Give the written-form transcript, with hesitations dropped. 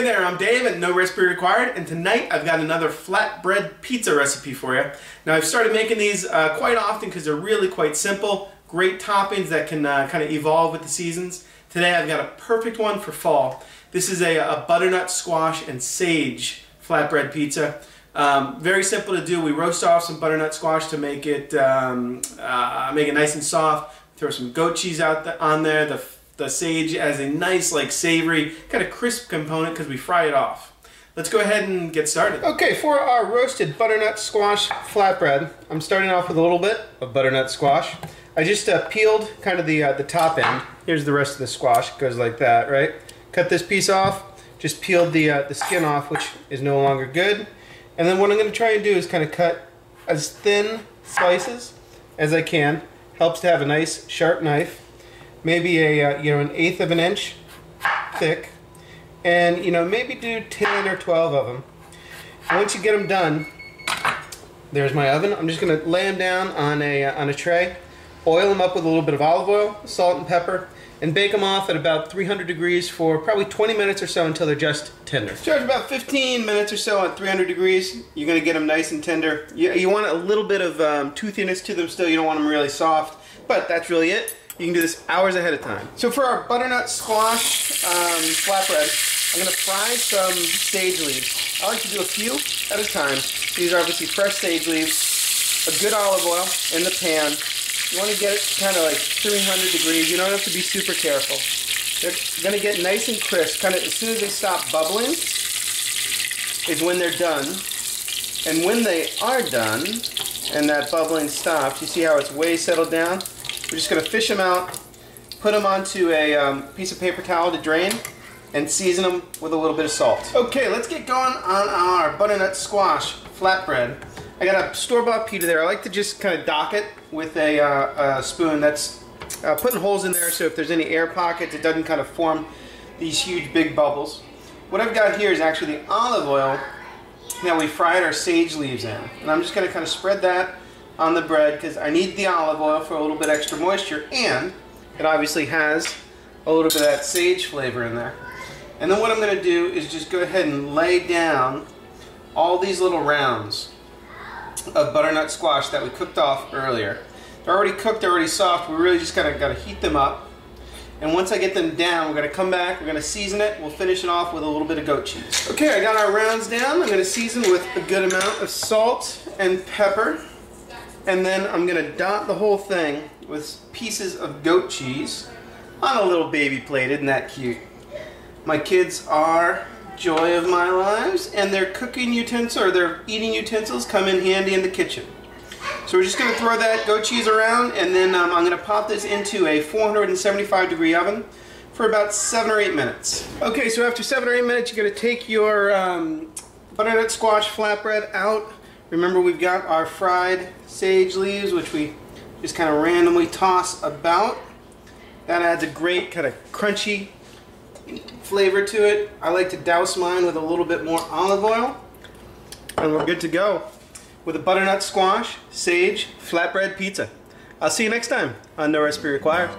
Hey there, I'm Dave at No Recipe Required, and tonight I've got another flatbread pizza recipe for you. Now I've started making these quite often because they're really quite simple, great toppings that can kind of evolve with the seasons. Today I've got a perfect one for fall. This is a butternut squash and sage flatbread pizza. Very simple to do. We roast off some butternut squash to make it nice and soft. Throw some goat cheese on there. The sage as a nice, like, savory, kind of crisp component because we fry it off. Let's go ahead and get started. Okay, for our roasted butternut squash flatbread, I'm starting off with a little bit of butternut squash. I just peeled kind of the top end. Here's the rest of the squash. It goes like that, right? Cut this piece off. Just peeled the skin off, which is no longer good. And then what I'm going to try and do is kind of cut as thin slices as I can. Helps to have a nice sharp knife. Maybe an 1/8 of an inch thick, and maybe do 10 or 12 of them. And once you get them done, there's my oven. I'm just going to lay them down on a tray, oil them up with a little bit of olive oil, salt and pepper, and bake them off at about 300 degrees for probably 20 minutes or so until they're just tender. Charge about 15 minutes or so at 300 degrees. You're going to get them nice and tender. You want a little bit of toothiness to them still. You don't want them really soft, but that's really it. You can do this hours ahead of time. So for our butternut squash flatbread, I'm going to fry some sage leaves. I like to do a few at a time. These are obviously fresh sage leaves. A good olive oil in the pan. You want to get it kind of like 300 degrees. You don't have to be super careful. They're going to get nice and crisp. Kind of as soon as they stop bubbling is when they're done. And when they are done and that bubbling stops, you see how it's way settled down? We're just going to fish them out, put them onto a piece of paper towel to drain, and season them with a little bit of salt. Okay, let's get going on our butternut squash flatbread. I got a store-bought pita there. I like to just kind of dock it with a spoon. That's putting holes in there so if there's any air pockets, it doesn't kind of form these huge big bubbles. What I've got here is actually the olive oil that we fried our sage leaves in. And I'm just going to kind of spread that on the bread because I need the olive oil for a little bit extra moisture, and it obviously has a little bit of that sage flavor in there. And then what I'm going to do is just go ahead and lay down all these little rounds of butternut squash that we cooked off earlier. They're already cooked, they're already soft. We really just got to heat them up. And once I get them down, we're going to come back, we're going to season it, we'll finish it off with a little bit of goat cheese. Okay, I got our rounds down. I'm going to season with a good amount of salt and pepper. And then I'm going to dot the whole thing with pieces of goat cheese on a little baby plate. Isn't that cute? My kids are joy of my lives, and their cooking utensils, or their eating utensils, come in handy in the kitchen. So we're just going to throw that goat cheese around, and then I'm going to pop this into a 475-degree oven for about 7 or 8 minutes. Okay, so after 7 or 8 minutes, you're going to take your butternut squash flatbread out. Remember, we've got our fried sage leaves, which we just kind of randomly toss about. That adds a great kind of crunchy flavor to it. I like to douse mine with a little bit more olive oil. And we're good to go with a butternut squash, sage, flatbread pizza. I'll see you next time on No Recipe Required.